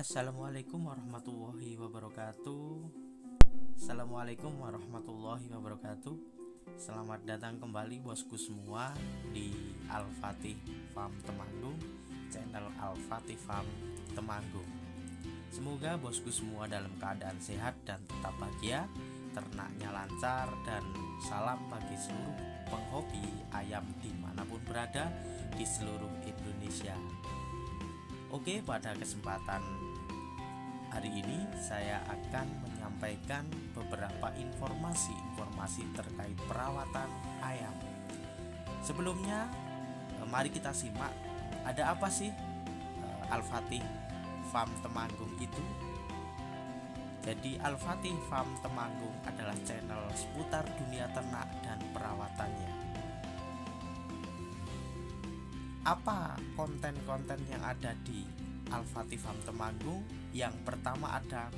Assalamualaikum warahmatullahi wabarakatuh. Assalamualaikum warahmatullahi wabarakatuh. Selamat datang kembali bosku semua di Al-Fatih Farm Temanggung, channel Al-Fatih Farm Temanggung. Semoga bosku semua dalam keadaan sehat dan tetap bahagia, ternaknya lancar, dan salam bagi seluruh penghobi ayam dimanapun berada di seluruh Indonesia. Oke, pada kesempatan hari ini saya akan menyampaikan beberapa informasi terkait perawatan ayam. Sebelumnya, mari kita simak ada apa sih Al-Fatih Farm Temanggung itu. Jadi Al-Fatih Farm Temanggung adalah channel seputar dunia ternak dan perawatannya. Apa konten-konten yang ada di Al-Fatih Farm Temanggung? Yang pertama ada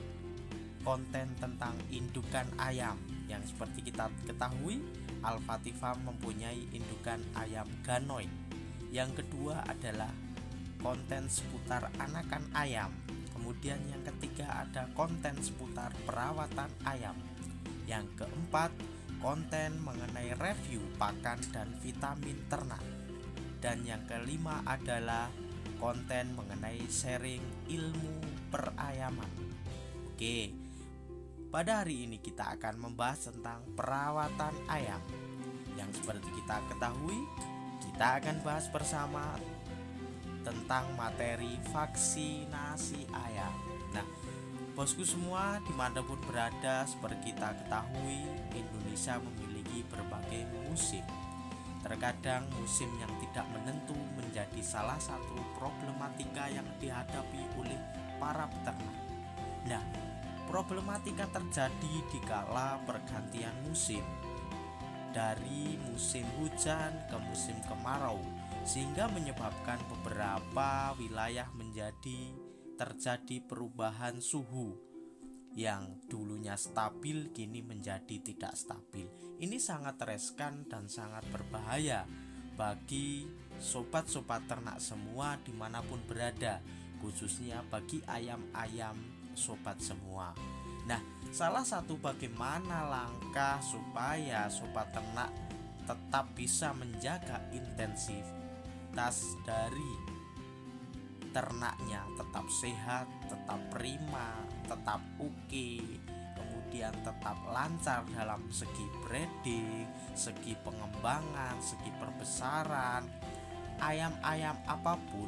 konten tentang indukan ayam. Yang seperti kita ketahui, Al-Fatih Farm mempunyai indukan ayam ganoid. Yang kedua adalah konten seputar anakan ayam. Kemudian yang ketiga ada konten seputar perawatan ayam. Yang keempat, konten mengenai review pakan dan vitamin ternak. Dan yang kelima adalah konten mengenai sharing ilmu perayaman. Oke, pada hari ini kita akan membahas tentang perawatan ayam. Yang seperti kita ketahui, kita akan bahas bersama tentang materi vaksinasi ayam. Nah, bosku semua dimanapun berada, seperti kita ketahui, Indonesia memiliki berbagai musim. Terkadang musim yang tidak menentu menjadi salah satu problematika yang dihadapi oleh para peternak. Nah, problematika terjadi dikala pergantian musim dari musim hujan ke musim kemarau, sehingga menyebabkan beberapa wilayah terjadi perubahan suhu yang dulunya stabil kini menjadi tidak stabil. Ini sangat riskan dan sangat berbahaya bagi sobat-sobat ternak semua dimanapun berada, khususnya bagi ayam-ayam sobat semua. Nah, salah satu bagaimana langkah supaya sobat ternak tetap bisa menjaga intensitas dari ternaknya tetap sehat, tetap prima, tetap oke, kemudian tetap lancar dalam segi breeding, segi pengembangan, segi perbesaran ayam-ayam apapun,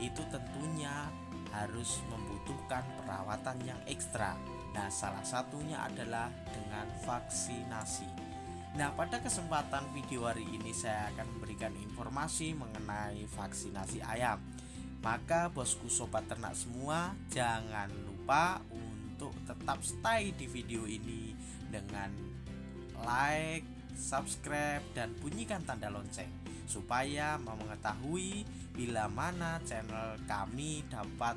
itu tentunya harus membutuhkan perawatan yang ekstra. Nah, salah satunya adalah dengan vaksinasi. Nah, pada kesempatan video hari ini saya akan memberikan informasi mengenai vaksinasi ayam. Maka bosku sobat ternak semua, jangan lupa untuk tetap stay di video ini dengan like, subscribe, dan bunyikan tanda lonceng supaya mengetahui bila mana channel kami dapat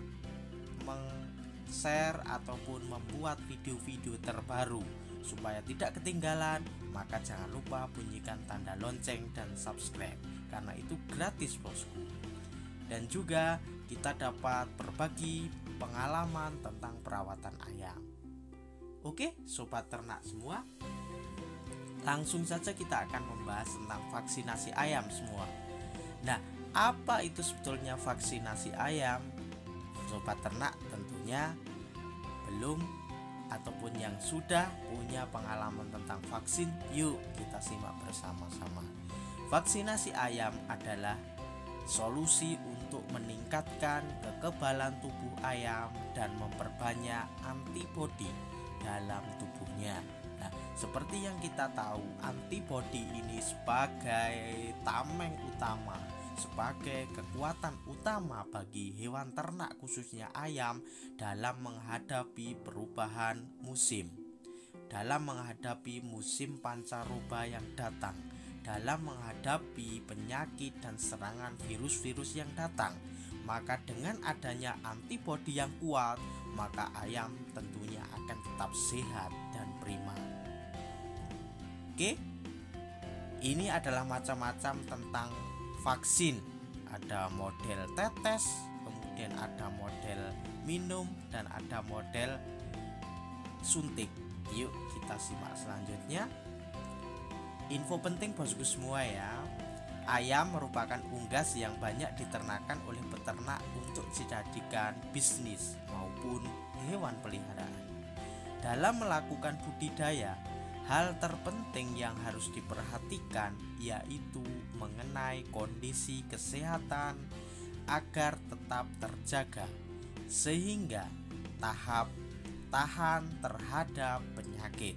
share ataupun membuat video-video terbaru. Supaya tidak ketinggalan, maka jangan lupa bunyikan tanda lonceng dan subscribe, karena itu gratis bosku. Dan juga kita dapat berbagi pengalaman tentang perawatan ayam. Oke, sobat ternak semua, langsung saja kita akan membahas tentang vaksinasi ayam semua. Nah, apa itu sebetulnya vaksinasi ayam? Sobat ternak tentunya belum ataupun yang sudah punya pengalaman tentang vaksin, yuk kita simak bersama-sama. Vaksinasi ayam adalah solusi untuk meningkatkan kekebalan tubuh ayam dan memperbanyak antibodi dalam tubuhnya. Nah, seperti yang kita tahu, antibodi ini sebagai tameng utama, sebagai kekuatan utama bagi hewan ternak khususnya ayam dalam menghadapi perubahan musim, dalam menghadapi musim pancaroba yang datang, dalam menghadapi penyakit dan serangan virus-virus yang datang. Maka dengan adanya antibodi yang kuat, maka ayam tentunya akan tetap sehat dan prima. Oke, ini adalah macam-macam tentang vaksin. Ada model tetes, kemudian ada model minum, dan ada model suntik. Yuk kita simak selanjutnya. Info penting bosku semua ya. Ayam merupakan unggas yang banyak diternakan oleh peternak untuk dijadikan bisnis maupun hewan peliharaan. Dalam melakukan budidaya, hal terpenting yang harus diperhatikan yaitu mengenai kondisi kesehatan agar tetap terjaga, sehingga tahan terhadap penyakit.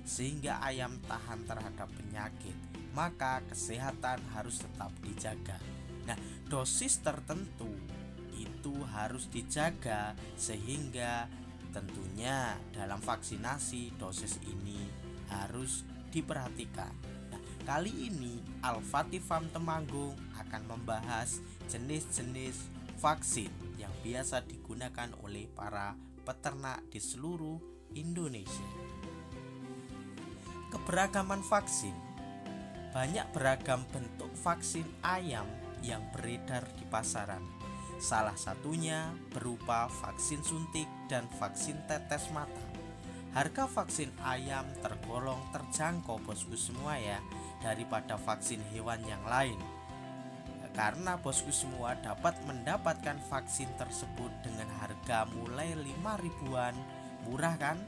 Sehingga ayam tahan terhadap penyakit, maka kesehatan harus tetap dijaga. Nah, dosis tertentu itu harus dijaga, sehingga tentunya dalam vaksinasi dosis ini harus diperhatikan. Nah, kali ini Al-Fatih Farm Temanggung akan membahas jenis-jenis vaksin yang biasa digunakan oleh para peternak di seluruh Indonesia. Keberagaman vaksin. Banyak beragam bentuk vaksin ayam yang beredar di pasaran. Salah satunya berupa vaksin suntik dan vaksin tetes mata. Harga vaksin ayam tergolong terjangkau bosku semua ya, daripada vaksin hewan yang lain. Karena bosku semua dapat mendapatkan vaksin tersebut dengan harga mulai 5 ribuan, murah kan,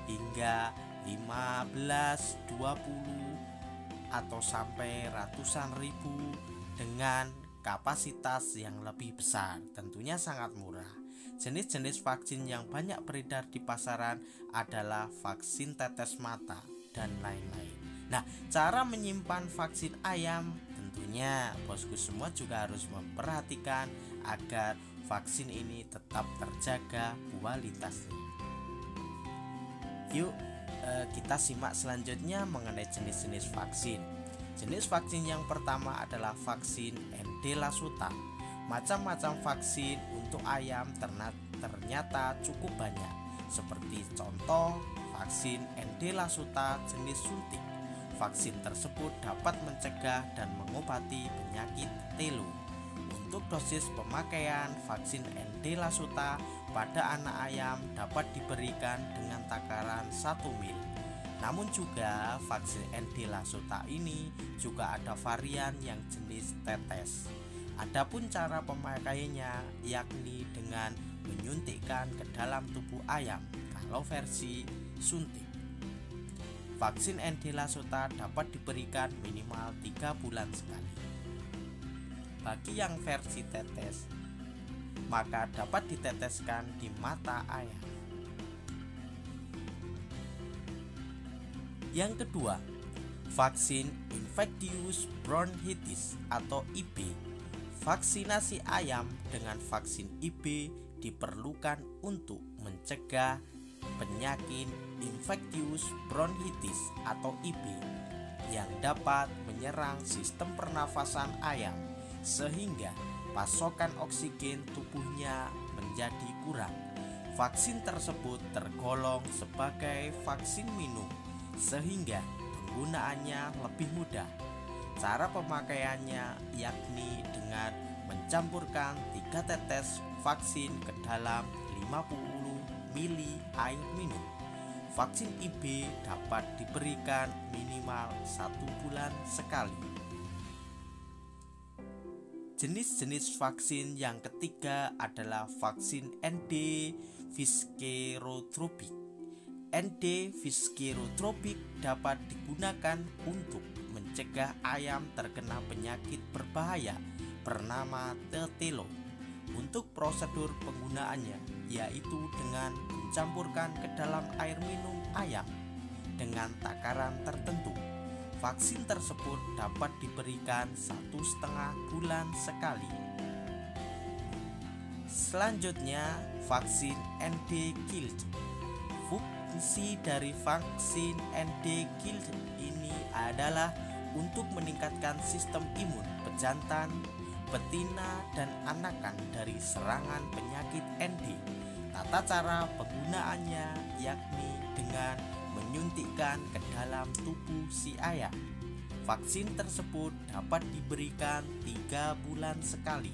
hingga 15, 20 atau sampai ratusan ribu dengan kapasitas yang lebih besar. Tentunya sangat murah. Jenis-jenis vaksin yang banyak beredar di pasaran adalah vaksin tetes mata dan lain-lain. Nah, cara menyimpan vaksin ayam tentunya bosku semua juga harus memperhatikan agar vaksin ini tetap terjaga kualitasnya. Yuk kita simak selanjutnya mengenai jenis-jenis vaksin. Jenis vaksin yang pertama adalah vaksin Endelasuta. Macam-macam vaksin untuk ayam ternyata cukup banyak, seperti contoh vaksin Endelasuta jenis suntik. Vaksin tersebut dapat mencegah dan mengobati penyakit telo. Untuk dosis pemakaian vaksin Endelasuta pada anak ayam dapat diberikan dengan takaran 1 ml. Namun juga vaksin Endelasuta ini juga ada varian yang jenis tetes. Adapun cara pemakaiannya yakni dengan menyuntikkan ke dalam tubuh ayam kalau versi suntik. Vaksin Endelasuta dapat diberikan minimal 3 bulan sekali. Bagi yang versi tetes, maka dapat diteteskan di mata ayam. Yang kedua, vaksin infectious bronchitis atau IB. Vaksinasi ayam dengan vaksin IB diperlukan untuk mencegah penyakit infectious bronchitis atau IB yang dapat menyerang sistem pernafasan ayam sehingga pasokan oksigen tubuhnya menjadi kurang. Vaksin tersebut tergolong sebagai vaksin minum sehingga penggunaannya lebih mudah. Cara pemakaiannya yakni dengan mencampurkan 3 tetes vaksin ke dalam 50 ml air minum. Vaksin IB dapat diberikan minimal 1 bulan sekali. Jenis-jenis vaksin yang ketiga adalah vaksin Endeviscerotropik. Endeviscerotropik dapat digunakan untuk mencegah ayam terkena penyakit berbahaya bernama tetelo. Untuk prosedur penggunaannya yaitu dengan mencampurkan ke dalam air minum ayam dengan takaran tertentu. Vaksin tersebut dapat diberikan 1,5 bulan sekali. Selanjutnya, vaksin ND-Kild. Fungsi dari vaksin ND-Kild ini adalah untuk meningkatkan sistem imun pejantan, betina, dan anakan dari serangan penyakit ND. Tata cara penggunaannya yakni dengan menyuntikkan ke dalam tubuh si ayam. Vaksin tersebut dapat diberikan 3 bulan sekali.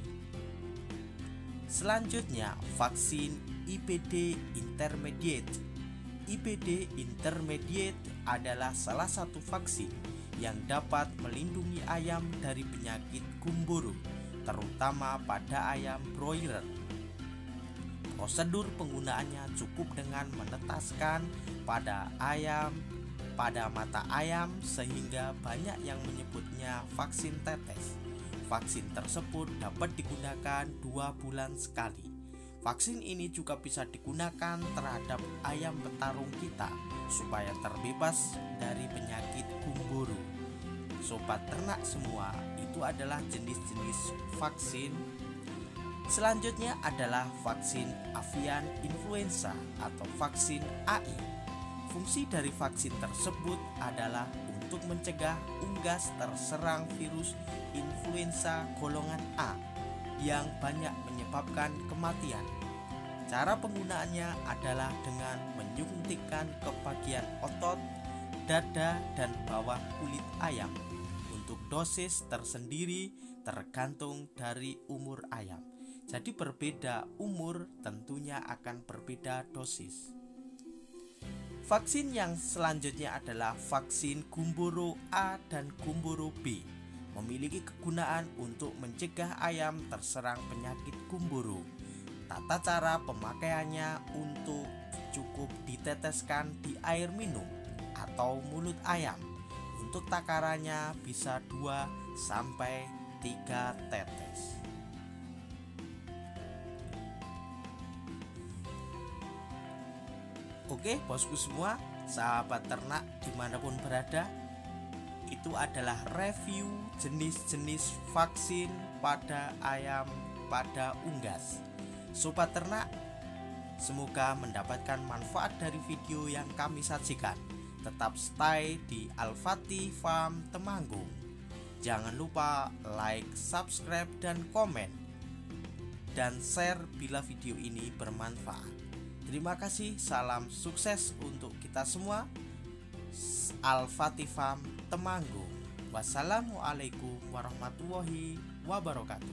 Selanjutnya, vaksin IBD Intermediate. IBD Intermediate adalah salah satu vaksin yang dapat melindungi ayam dari penyakit gumboro, terutama pada ayam broiler. Prosedur penggunaannya cukup dengan menetaskan pada mata ayam, sehingga banyak yang menyebutnya vaksin tetes. Vaksin tersebut dapat digunakan 2 bulan sekali. Vaksin ini juga bisa digunakan terhadap ayam petarung kita supaya terbebas dari penyakit gumboro. Sobat ternak semua, itu adalah jenis-jenis vaksin. Selanjutnya adalah vaksin avian influenza atau vaksin AI. Fungsi dari vaksin tersebut adalah untuk mencegah unggas terserang virus influenza golongan A yang banyak menyebabkan kematian. Cara penggunaannya adalah dengan menyuntikkan ke bagian otot, dada, dan bawah kulit ayam. Untuk dosis tersendiri tergantung dari umur ayam. Jadi berbeda umur tentunya akan berbeda dosis. Vaksin yang selanjutnya adalah vaksin gumboro A dan gumboro B. Memiliki kegunaan untuk mencegah ayam terserang penyakit gumboro. Tata cara pemakaiannya untuk cukup diteteskan di air minum atau mulut ayam. Untuk takarannya bisa 2-3 tetes. Oke bosku semua, sahabat ternak dimanapun berada, itu adalah review jenis-jenis vaksin pada ayam pada unggas. Sobat ternak, semoga mendapatkan manfaat dari video yang kami sajikan. Tetap stay di Al-Fatih Farm Temanggung. Jangan lupa like, subscribe, dan komen, dan share bila video ini bermanfaat. Terima kasih, salam sukses untuk kita semua. Al-Fatih Farm Temanggung. Wassalamualaikum warahmatullahi wabarakatuh.